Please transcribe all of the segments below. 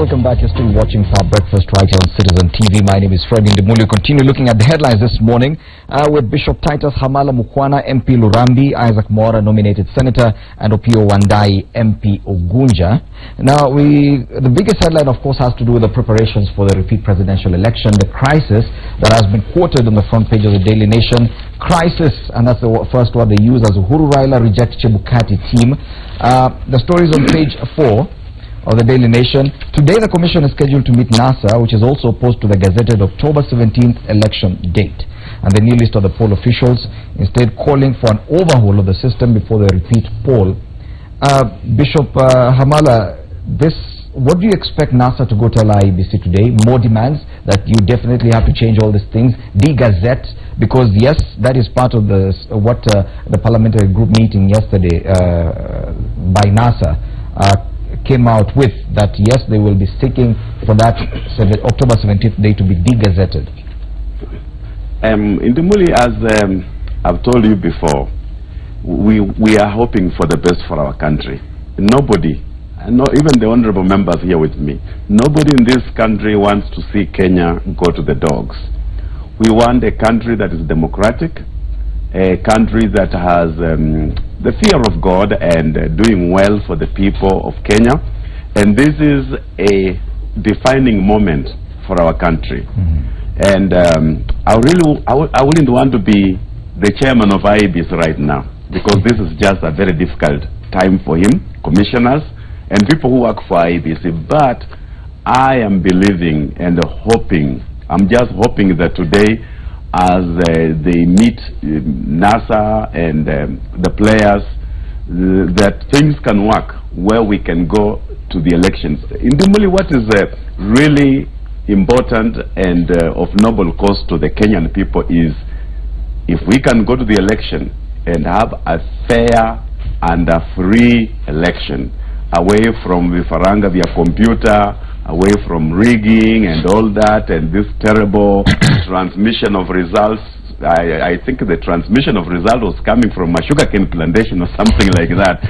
Welcome back. You're still watching Far Breakfast right here on Citizen TV. My name is Fred Ndimuli. Continue looking at the headlines this morning with Bishop Titus Hamala Mukwana, MP Lurambi, Isaac Mora, nominated Senator, and Opio Wandai, MP Ogunja. Now, the biggest headline, of course, has to do with the preparations for the repeat presidential election, the crisis that has been quoted on the front page of the Daily Nation. Crisis, and that's the first word they use, as Uhuru Raila rejects Chebukati team. The story is on page 4 of the Daily Nation. Today the commission is scheduled to meet NASA, which is also opposed to the gazetted October 17th election date and the new list of the poll officials, instead calling for an overhaul of the system before the repeat poll. Bishop Hamala, what do you expect NASA to go tell IEBC today? More demands that you definitely have to change all these things, de-gazette, because yes, that is part of what the parliamentary group meeting yesterday by NASA came out with, that yes, they will be seeking for that October 17th day to be de-gazetted. Ndimuli, as I've told you before, we are hoping for the best for our country. Nobody, even the honorable members here with me, nobody in this country wants to see Kenya go to the dogs. We want a country that is democratic, a country that has the fear of God and doing well for the people of Kenya. And this is a defining moment for our country. And I wouldn't want to be the chairman of IEBC right now, because this is just a very difficult time for him, commissioners, and people who work for IEBC. But I am believing and hoping, I'm just hoping that today, as they meet NASA and the players, that things can work where we can go to the elections. Ndimuli, what is really important and of noble cause to the Kenyan people is if we can go to the election and have a fair and a free election, away from the faranga via computer, away from rigging and all that, and this terrible transmission of results. I think the transmission of results was coming from a sugarcane plantation or something like that.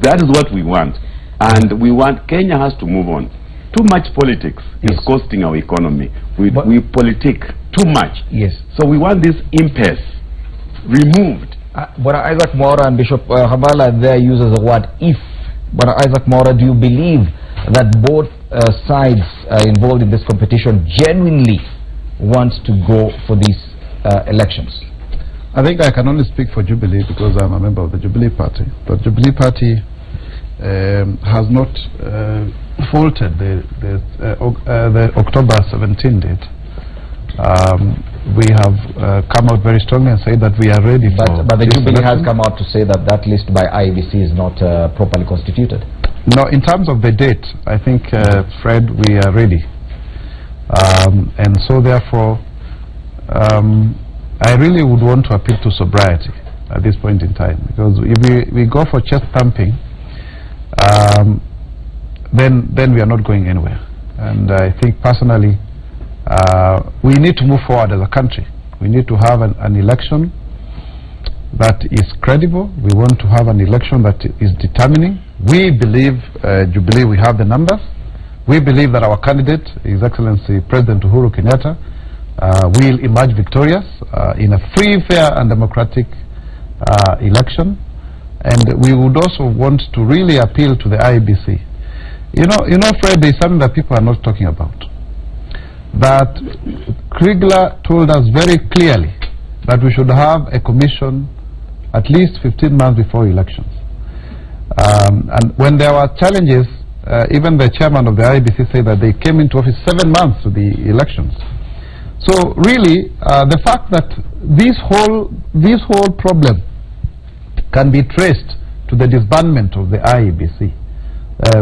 That is what we want. And we want, Kenya has to move on. Too much politics is costing our economy. We politic too much. Yes. So we want this impasse removed. But Isaac Mora and Bishop Hamala there uses the word if. But Isaac Mora, do you believe that both sides involved in this competition genuinely want to go for these elections? I think I can only speak for Jubilee because I'm a member of the Jubilee Party. But Jubilee Party has not faulted the October 17 date. We have come out very strongly and said that we are ready for. But the Jubilee has come out to say that that list by IEBC is not properly constituted. No, in terms of the date, I think, Fred, we are ready. And so therefore, I really would want to appeal to sobriety at this point in time, because if we go for chest thumping, then we are not going anywhere. And I think personally, we need to move forward as a country. We need to have an election that is credible. We want to have an election that is determining. We believe, Jubilee, we have the numbers. We believe that our candidate, His Excellency President Uhuru Kenyatta, will emerge victorious in a free, fair and democratic election. And we would also want to really appeal to the IEBC. You know, Fred, there is something that people are not talking about. That Kriegler told us very clearly that we should have a commission at least 15 months before elections. And when there were challenges, even the chairman of the IEBC said that they came into office 7 months to the elections. So really, the fact that this whole problem can be traced to the disbandment of the IEBC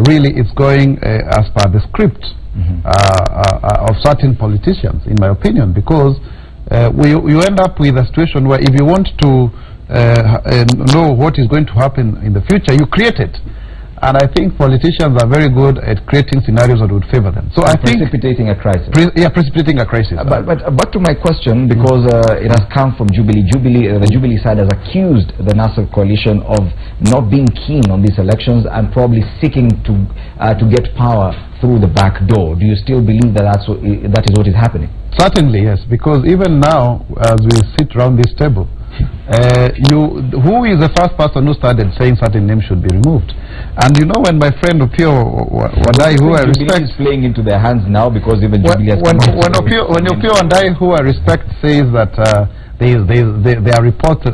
really is going as per the script of certain politicians, in my opinion, because you end up with a situation where if you want to know what is going to happen in the future, you create it. And I think politicians are very good at creating scenarios that would favor them. So I think precipitating a crisis. Precipitating a crisis. But back to my question, because it has come from Jubilee. The Jubilee side has accused the Nasser coalition of not being keen on these elections and probably seeking to get power through the back door. Do you still believe that that is what is happening? Certainly, yes. Because even now, as we sit around this table, who is the first person who started saying certain names should be removed? And you know, when my friend Opio Wandai, who I respect, is playing into their hands now, because even Jubilee has when Opio Wandai, who I respect, says that there are reports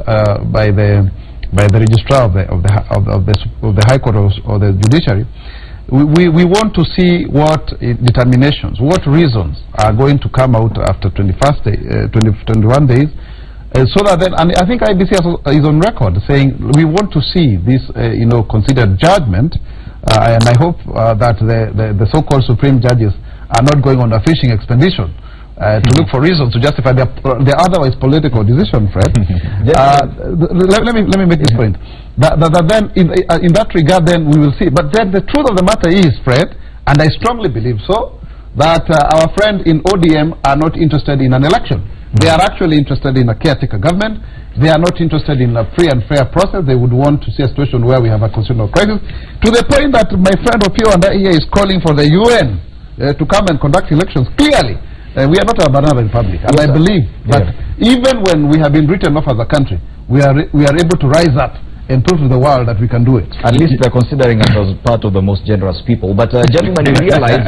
by the registrar of the High Court or the judiciary. We want to see what determinations, what reasons are going to come out after 21 days. So that then, and I think IBC is on record saying we want to see this, considered judgment, and I hope that the so-called supreme judges are not going on a fishing expedition to look for reasons to justify their otherwise political decision, Fred. Let me make this point. That then, in that regard, then we will see. But then the truth of the matter is, Fred, and I strongly believe so, that our friend in ODM are not interested in an election. They are actually interested in a caretaker government. They are not interested in a free and fair process. They would want to see a situation where we have a constitutional crisis, to the point that my friend Opio and I is calling for the UN to come and conduct elections. Clearly, we are not a banana republic, and I believe that even when we have been written off as a country, we are able to rise up and prove to the world that we can do it. At least they're considering us as part of the most generous people. But gentlemen, you realize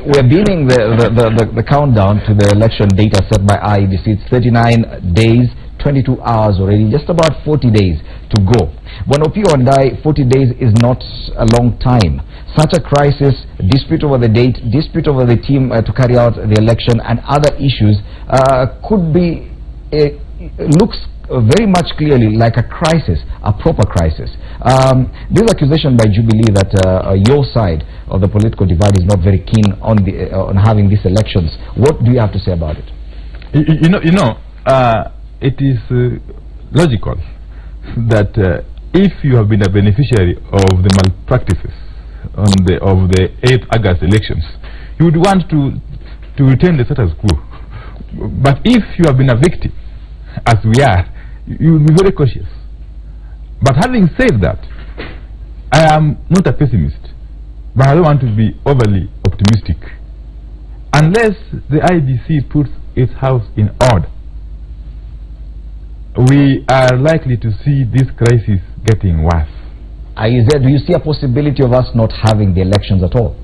we're beginning the countdown to the election data set by IEBC. It's 39 days, 22 hours already, just about 40 days to go. When Opio and I, 40 days is not a long time. Such a crisis, dispute over the date, dispute over the team to carry out the election, and other issues could be, looks very much clearly like a crisis, a proper crisis. This accusation by Jubilee that your side of the political divide is not very keen on having these elections. What do you have to say about it? It is logical that if you have been a beneficiary of the malpractices of the 8th August elections, you would want to retain the status quo. But if you have been a victim, as we are, you will be very cautious. But having said that, I am not a pessimist, but I don't want to be overly optimistic. Unless the IBC puts its house in order, we are likely to see this crisis getting worse. Do you see a possibility of us not having the elections at all?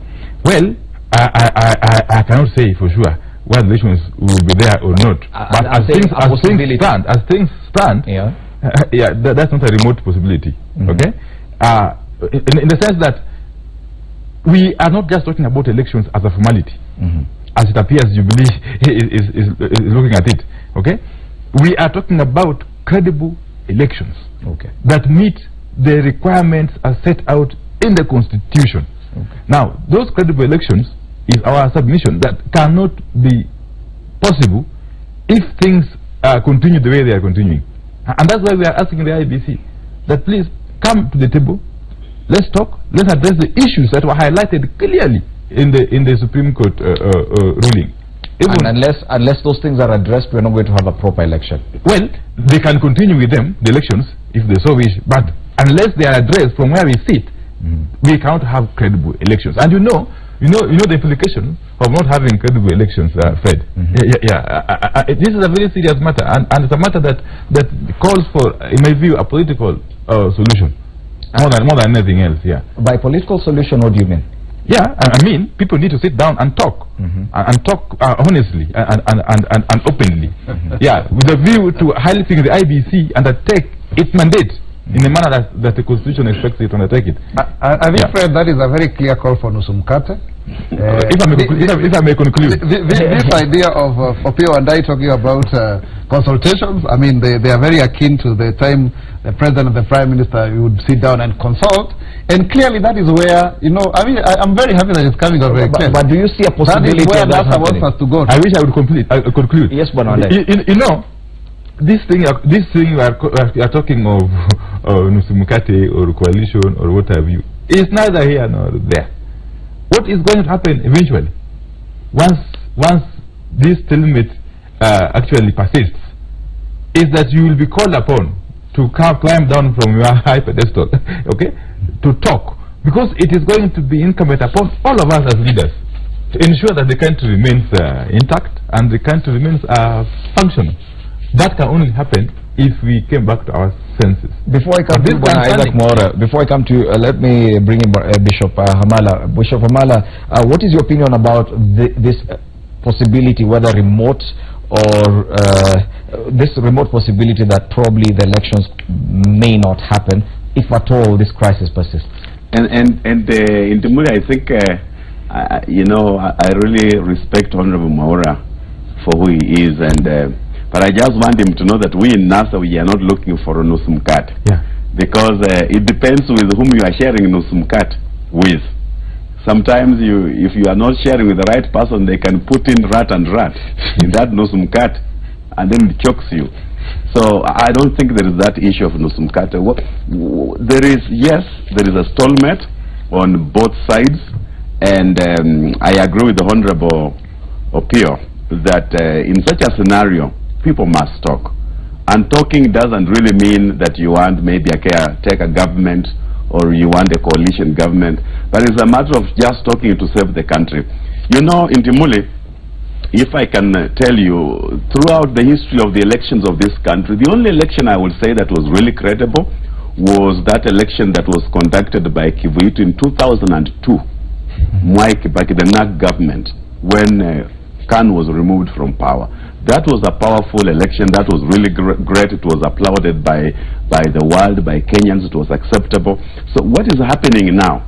Well, I cannot say for sure whether the elections will be there or not. But as things stand, that's not a remote possibility. Okay, in the sense that we are not just talking about elections as a formality, as it appears Jubilee is looking at it. Okay, we are talking about credible elections that meet the requirements as set out in the Constitution. Now, those credible elections is our submission that cannot be possible if things continue the way they are continuing. And that's why we are asking the IBC that please come to the table, let's talk, let's address the issues that were highlighted clearly in the Supreme Court ruling. And unless those things are addressed, we're not going to have a proper election. Well, they can continue with them, the elections, if they so wish, but unless they are addressed from where we sit, we cannot have credible elections. And you know the implication of not having credible elections, Fred. This is a very serious matter, and it's a matter that calls for, in my view, a political solution more than anything else. By political solution, what do you mean? I mean, people need to sit down and talk, and talk honestly and openly. With a view to helping the IBC undertake its mandate in the manner that the Constitution expects it to undertake it. I think, Fred, that is a very clear call for Nusumkate. If I may conclude. This idea of Opio and I talking about consultations, I mean, they are very akin to the time the President and the Prime Minister would sit down and consult. And clearly that is where, I'm very happy that it's coming out very clear. But do you see a possibility that is where NASA wants us to go? I wish I would conclude. Yes, Bonale. This thing you are talking of Nusumukate or coalition or what have you, is neither here nor there. What is going to happen eventually, once this stalemate actually persists, is that you will be called upon to climb down from your high pedestal, okay, to talk, because it is going to be incumbent upon all of us as leaders to ensure that the country remains intact and the country remains functional. That can only happen if we came back to our senses. Before I come to Isaac Mora, before I come to let me bring in Bishop Hamala. Bishop Hamala, what is your opinion about this possibility, whether remote or this remote possibility that probably the elections may not happen if at all this crisis persists? And in Ndimuli, I think you know, I really respect Honorable Maura for who he is, and but I just want him to know that we in NASA, we are not looking for a Nusumkat. Yeah. Because it depends with whom you are sharing Nusumkat with. Sometimes if you are not sharing with the right person, they can put in rat in that Nusumkat, and then it chokes you. So I don't think there is that issue of Nusumkat. There is, yes, there is a stalemate on both sides, and I agree with the Honorable Opio that in such a scenario, people must talk. And talking doesn't really mean that you want maybe a caretaker government or you want a coalition government, but it's a matter of just talking to save the country. You know, in Ndimuli, if I can tell you, throughout the history of the elections of this country, the only election I would say that was really credible was that election that was conducted by Kivuitu in 2002, Mwai Kibaki, the NAC government, when Khan was removed from power. That was a powerful election. That was really great. It was applauded by the world, by Kenyans. It was acceptable. So what is happening now?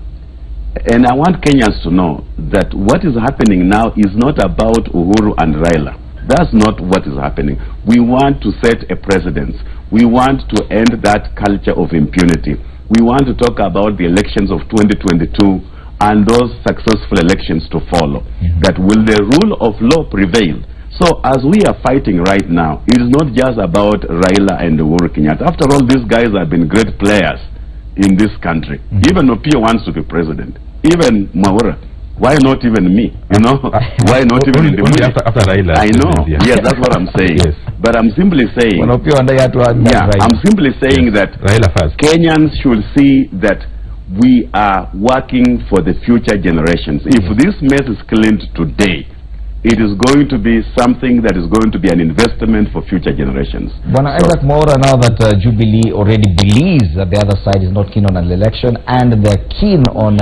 And I want Kenyans to know that what is happening now is not about Uhuru and Raila. That's not what is happening. We want to set a precedent. We want to end that culture of impunity. We want to talk about the elections of 2022 and those successful elections to follow. That will the rule of law prevail? So as we are fighting right now, it is not just about Raila and Uhuru Kenyatta. After all, these guys have been great players in this country. Even Opio wants to be president. Even Maura. Why not even me? You know? Why not even only after Raila? I know. Yes, that's what I'm saying. Yes. But I'm simply saying, I'm simply saying that Kenyans should see that we are working for the future generations. If this mess is cleaned today, it is going to be something that is going to be an investment for future generations. But Isaac Mora, now that Jubilee already believes that the other side is not keen on an election and they're keen on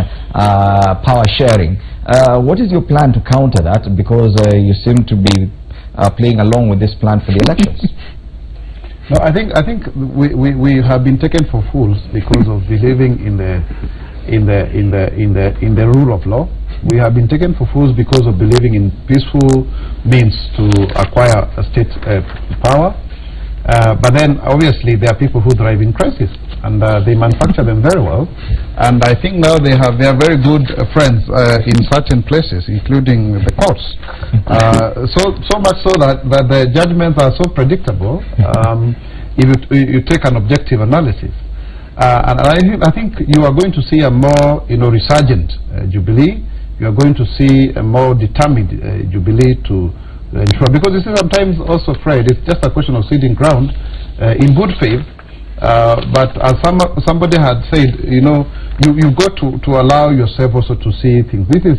power sharing, what is your plan to counter that? Because you seem to be playing along with this plan for the elections. No, I think we have been taken for fools because of believing in the rule of law. We have been taken for fools because of believing in peaceful means to acquire a state power. But then, obviously, there are people who thrive in crisis, and they manufacture them very well. And I think now they are very good friends in certain places, including the courts. So much so that the judgments are so predictable if you take an objective analysis. And I think you are going to see a more resurgent Jubilee. You are going to see a more determined Jubilee to ensure, because you see sometimes also, Fred, it's just a question of ceding ground in good faith. But as somebody had said, you've got to allow yourself also to see things. This is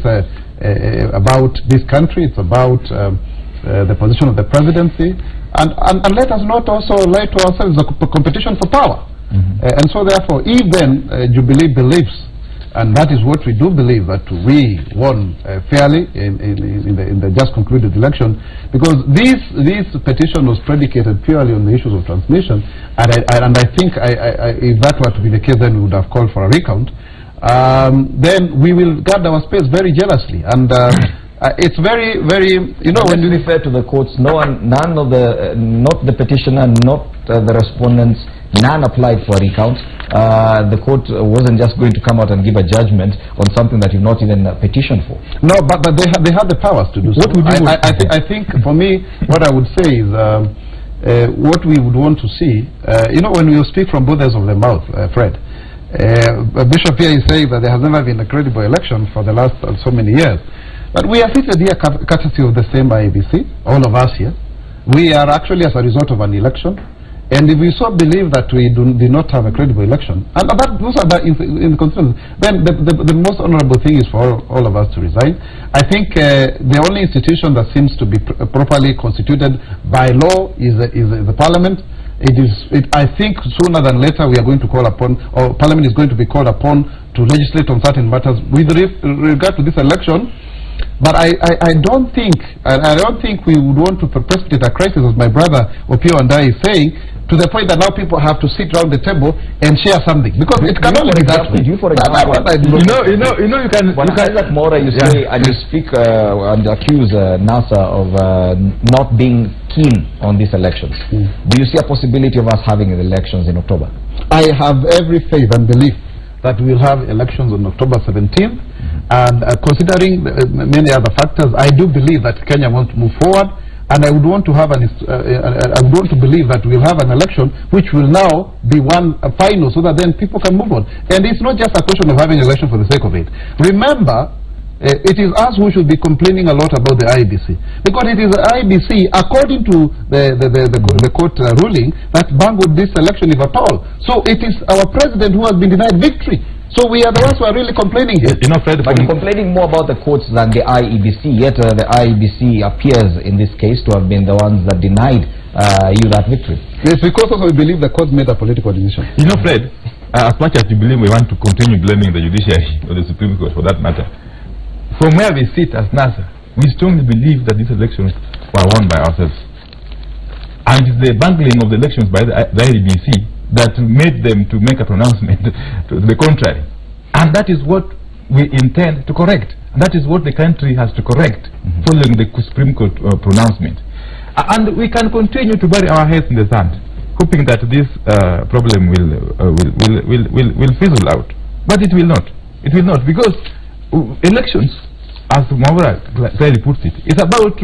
about this country. It's about the position of the presidency, and let us not also lie to ourselves the competition for power. And so therefore, if then Jubilee believes, and that is what we do believe, that we won fairly in the just concluded election, because this petition was predicated purely on the issues of transmission, and I think if that were to be the case, then we would have called for a recount. Then we will guard our space very jealously, and it's very, when you refer to the courts, none of the, not the petitioner, not the respondents, none applied for a recount. The court wasn't just going to come out and give a judgment on something that you've not even petitioned for. No, but they had the powers to do so. What would you I think for me, what I would say is what we would want to see, when we speak from both ends of the mouth, Fred, Bishop here is saying that there has never been a credible election for the last so many years. But we are seated here courtesy of the same IEBC, all of us here. We are actually as a result of an election. And if we so believe that we did not have a credible election, and those are in concerns, then the most honorable thing is for all of us to resign. I think the only institution that seems to be properly constituted by law is the Parliament. I think sooner than later we are going to call upon, or Parliament is going to be called upon to legislate on certain matters with regard to this election. But I don't think we would want to precipitate a crisis, as my brother Opio and I is saying, to the point that now people have to sit around the table and share something, because it cannot be that way. You, for example, you can. Isaac Mora, you say, and you speak and accuse NASA of not being keen on these elections. Do you see a possibility of us having elections in October? I have every faith and belief that we will have elections on October 17th, and considering many other factors, I do believe that Kenya wants to move forward, and I would want to have I would want to believe that we'll have an election which will now be one final, so that then people can move on. And it's not just a question of having an election for the sake of it. Remember, it is us who should be complaining a lot about the IEBC, because it is the IEBC, according to the court ruling, that bungled this election, if at all. So it is our president who has been denied victory. So we are the ones who are really complaining here. But you're complaining more about the courts than the IEBC, yet the IEBC appears in this case to have been the ones that denied you that victory. It's because also we believe the court made a political decision. You know, Fred, as much as you believe we want to continue blaming the judiciary or the Supreme Court for that matter, from where we sit as NASA, we strongly believe that these elections were won by ourselves. And it's the bungling of the elections by the IEBC that made them to make a pronouncement to the contrary. And that is what we intend to correct. And that is what the country has to correct following the Supreme Court pronouncement. And we can continue to bury our heads in the sand, hoping that this problem will fizzle out. But it will not. It will not, because elections, as Maura clearly puts it, is about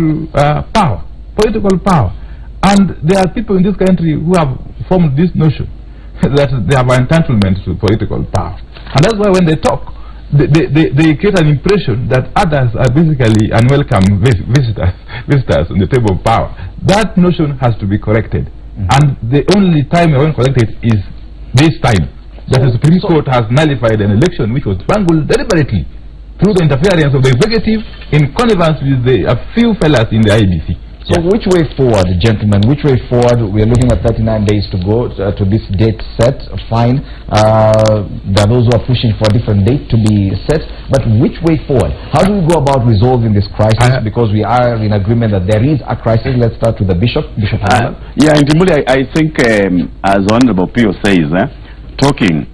power, political power. And there are people in this country who have formed this notion that they have an entitlement to political power. And that's why when they talk, they create an impression that others are basically unwelcome visitors on the table of power. That notion has to be corrected. And the only time we won't correct it is this time. That the Supreme Court has nullified an election which was bungled deliberately through the interference of the executive in connivance with a few fellas in the IEBC. So which way forward, gentlemen? Which way forward? We are looking at 39 days to go to this date set. Fine. There are those who are pushing for a different date to be set. But which way forward? How do we go about resolving this crisis? Because we are in agreement that there is a crisis. Let's start with the Bishop. Bishop Hamala. Yeah, Intimuli, I think as Honorable Pio says, talking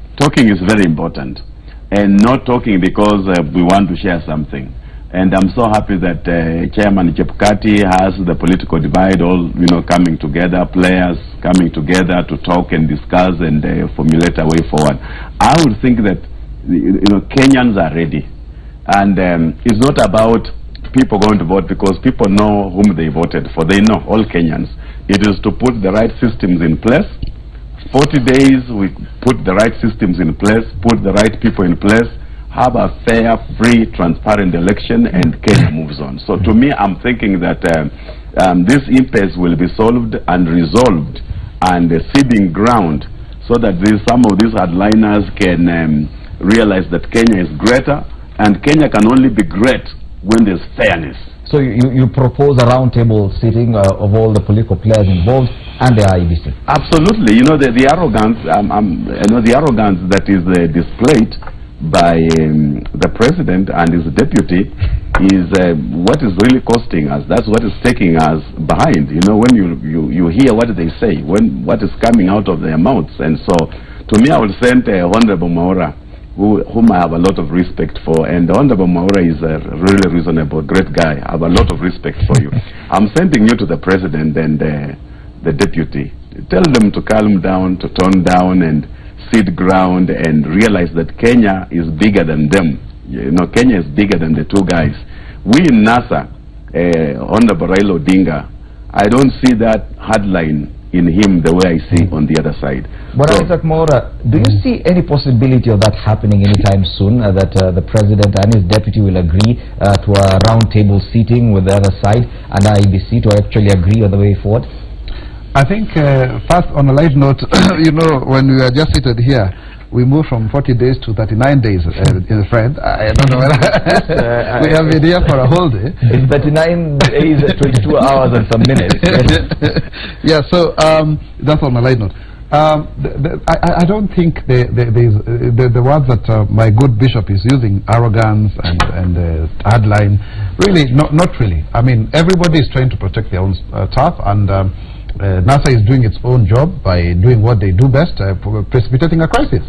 is very important. And not talking because we want to share something. And I'm so happy that Chairman Chepukati has the political divide all, coming together, players coming together to talk and discuss and formulate a way forward. I would think that, Kenyans are ready. And it's not about people going to vote because people know whom they voted for. They know, all Kenyans. It is to put the right systems in place. 40 days, we put the right systems in place, put the right people in place, have a fair, free, transparent election, and Kenya moves on. So to me, I'm thinking that this impasse will be solved and resolved and seeding ground so that some of these hardliners can realize that Kenya is greater, and Kenya can only be great when there's fairness. So you propose a roundtable sitting of all the political players involved and the IEBC? Absolutely. The arrogance, the arrogance that is displayed by the president and his deputy is what is really costing us. That's what is taking us behind. When you hear what they say, what is coming out of their mouths. And so, to me, I would send Honorable Maura, whom I have a lot of respect for. And Honorable Maura is a really reasonable, great guy. I have a lot of respect for you. I'm sending you to the president and the deputy. Tell them to calm down, to tone down, and seed ground and realize that Kenya is bigger than them. Kenya is bigger than the two guys. We in NASA, Honorable Raila Odinga, I don't see that hardline in him the way I see on the other side. But so, Isaac Mora, do you see any possibility of that happening anytime soon, that the president and his deputy will agree to a round table seating with the other side and IEBC to actually agree on the way forward? I think, first, on a light note, you know, when we were just seated here, we moved from 40 days to 39 days, friend. I don't know whether we have been here for a whole day. It's 39 days, 22 hours and some minutes. Yeah, so that's on a light note. I don't think the words that my good bishop is using, arrogance and hardline, really, not really. I mean, everybody is trying to protect their own turf, and NASA is doing its own job by doing what they do best, precipitating a crisis.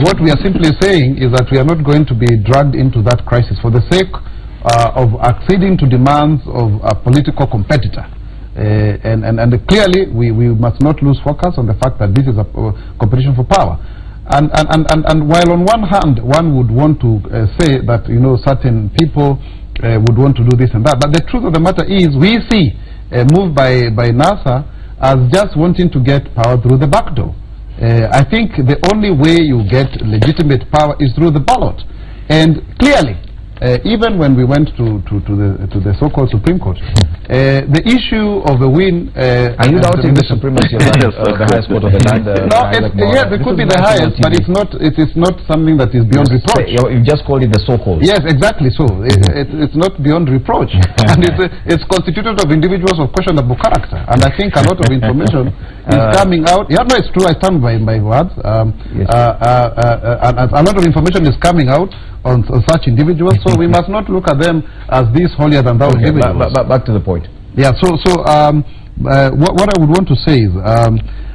What we are simply saying is that we are not going to be dragged into that crisis for the sake of acceding to demands of a political competitor. And clearly, we must not lose focus on the fact that this is a competition for power. And while on one hand, one would want to say that, you know, certain people would want to do this and that, but the truth of the matter is we see moved by NASA as just wanting to get power through the back door. I think the only way you get legitimate power is through the ballot. And clearly, even when we went to the so-called Supreme Court, the issue of the win... are you doubting the supremacy of the highest court of the land? No, yes, it could be the highest, but it is not something that is beyond reproach. You just called it the so-called. Yes, exactly so. It's not beyond reproach. And it's constituted of individuals of questionable character. And I think a lot of information is coming out. Yeah, no, it's true, I stand by my words. Yes. And a lot of information is coming out on such individuals, so we must not look at them as these holier than thou individuals. But back to the point. Yeah. So what I would want to say is,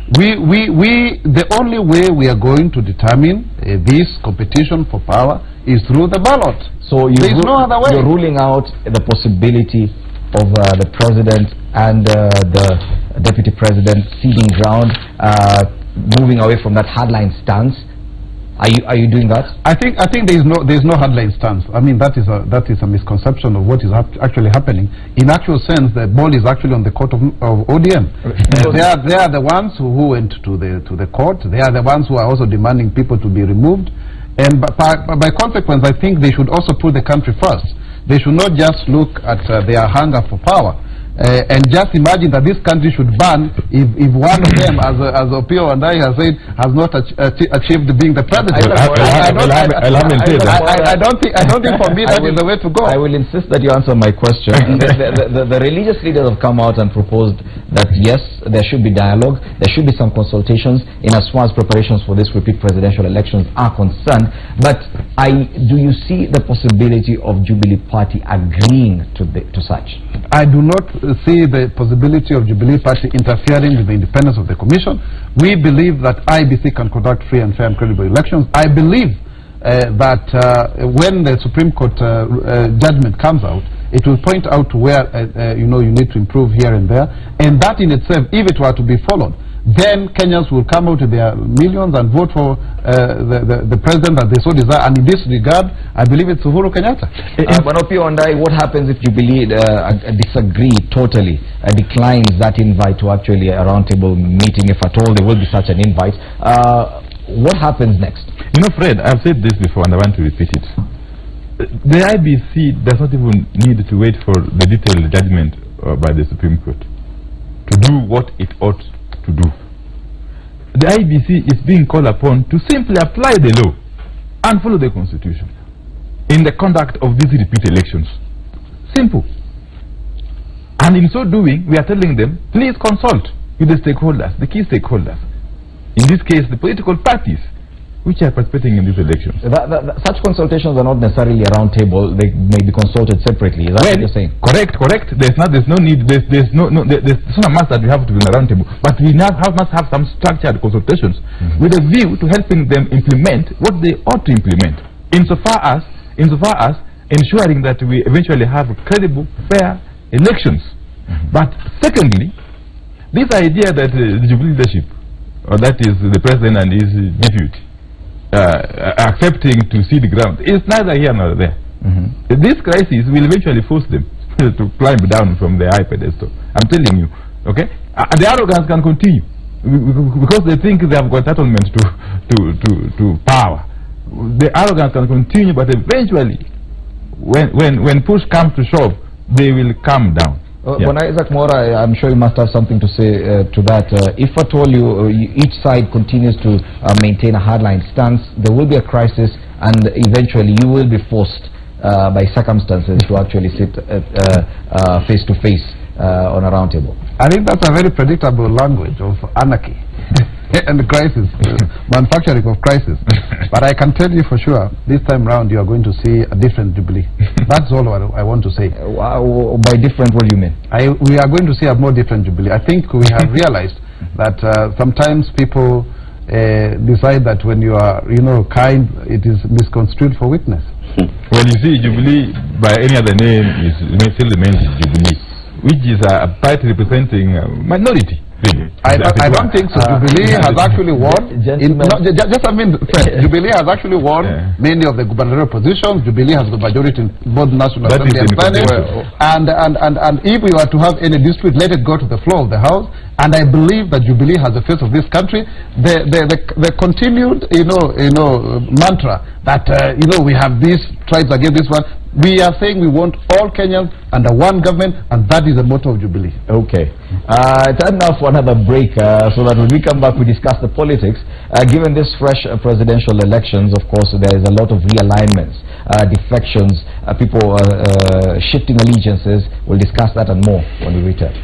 the only way we are going to determine this competition for power is through the ballot. So there is no other way. You're ruling out the possibility of the president and the deputy president ceding ground, moving away from that hardline stance. Are you doing that? I think there is no hardline stance. I mean, that is a misconception of what is actually happening. In actual sense, the ball is actually on the court of ODM. They are the ones who went to the court. They are the ones who are also demanding people to be removed. And by consequence, I think they should also put the country first. They should not just look at their hunger for power. And just imagine that this country should burn if one of them, as Opio and I have said, has not achieved being the president. I don't think for me that is the way to go. I will insist that you answer my question. the religious leaders have come out and proposed that yes, there should be dialogue, there should be some consultations in as far as preparations for this repeat presidential elections are concerned. But do you see the possibility of Jubilee Party agreeing to such? I do not see the possibility of Jubilee Party interfering with the independence of the Commission. We believe that IEBC can conduct free and fair and credible elections. I believe that when the Supreme Court judgment comes out, it will point out where you need to improve here and there, and that in itself, if it were to be followed, then Kenyans will come out with their millions and vote for the president that they so desire. And in this regard, I believe it's Uhuru Kenyatta. Opio and I, what happens if Jubilee disagree totally, declines that invite to actually a roundtable meeting, if at all there will be such an invite? What happens next? You know, Fred, I've said this before and I want to repeat it. The IEBC does not even need to wait for the detailed judgment by the Supreme Court to do what it ought to do. The IEBC is being called upon to simply apply the law and follow the Constitution in the conduct of these repeat elections. Simple. And in so doing, we are telling them, please consult with the stakeholders, the key stakeholders. In this case, the political parties which are participating in these elections. Such consultations are not necessarily a round table. They may be consulted separately. Is that what you're saying? Correct. There's no need. There's not a must that we have to be in a round table. But we must have some structured consultations with a view to helping them implement what they ought to implement. Insofar as ensuring that we eventually have credible, fair elections. But secondly, this idea that the Jubilee leadership, or that is the president and his deputy, accepting to cede ground is neither here nor there. This crisis will eventually force them to climb down from the high pedestal. I'm telling you, okay? The arrogance can continue because they think they have got entitlement to power. The arrogance can continue, but eventually, when push comes to shove, they will calm down. When Isaac Mora, I'm sure you must have something to say to that. If at all each side continues to maintain a hardline stance, there will be a crisis, and eventually you will be forced by circumstances to actually sit face to face on a round table. I think that's a very predictable language of anarchy and crisis, manufacturing of crisis. But I can tell you for sure, this time round you are going to see a different Jubilee. That's all I want to say. By different, what do you mean? We are going to see a more different Jubilee. I think we have realized that sometimes people decide that when you are, kind, it is misconstrued for weakness. Well, you see, Jubilee, by any other name, still remains Jubilee, which is a party representing a minority. I don't think so. Jubilee has actually won. Jubilee has actually won many of the gubernatorial positions. Jubilee has the majority in both National Assembly and Senate. And if we were to have any dispute, let it go to the floor of the House. And I believe that Jubilee has the face of this country. The continued, mantra that we have these tribes against this one. We are saying we want all Kenyans under one government, and that is the motto of Jubilee. Okay. Time now for another break, so that when we come back, we discuss the politics. Given this fresh presidential elections, of course, there is a lot of realignments, defections, people shifting allegiances. We'll discuss that and more when we return.